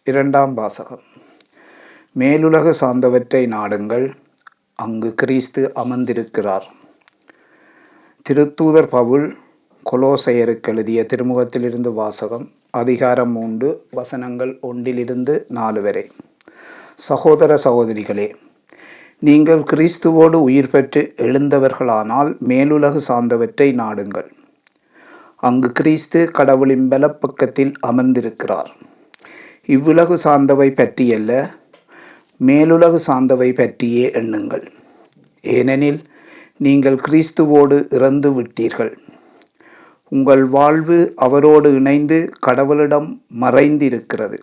இரண்டாம் வாசகம். மேலுலகு சார்ந்தவற்றை நாடுங்கள், அங்கு கிறிஸ்து அமர்ந்திருக்கிறார். திருத்தூதர் பவுல் கொலோசையருக்கு எழுதிய திருமுகத்திலிருந்து வாசகம். அதிகாரம் 3, வசனங்கள் 1-4 வரை. சகோதர சகோதரிகளே, நீங்கள் கிறிஸ்துவோடு உயிர் பெற்று எழுந்தவர்களானால் மேலுலகு சார்ந்தவற்றை நாடுங்கள். அங்கு கிறிஸ்து கடவுளின் பலப்பக்கத்தில் அமர்ந்திருக்கிறார். இவ்வுலகு சார்ந்தவை பற்றியல்ல, மேலுலகு சார்ந்தவை பற்றியே எண்ணுங்கள். ஏனெனில் நீங்கள் கிறிஸ்துவோடு இறந்து விட்டீர்கள். உங்கள் வாழ்வு அவரோடு இணைந்து கடவுளிடம் மறைந்திருக்கிறது.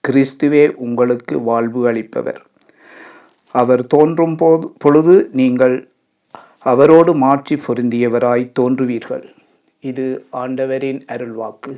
கிறிஸ்துவே உங்களுக்கு வாழ்வு அளிப்பவர். அவர் தோன்றும் பொழுது நீங்கள் அவரோடு மாட்சி பொருந்தியவராய் தோன்றுவீர்கள். இது ஆண்டவரின் அருள்வாக்கு.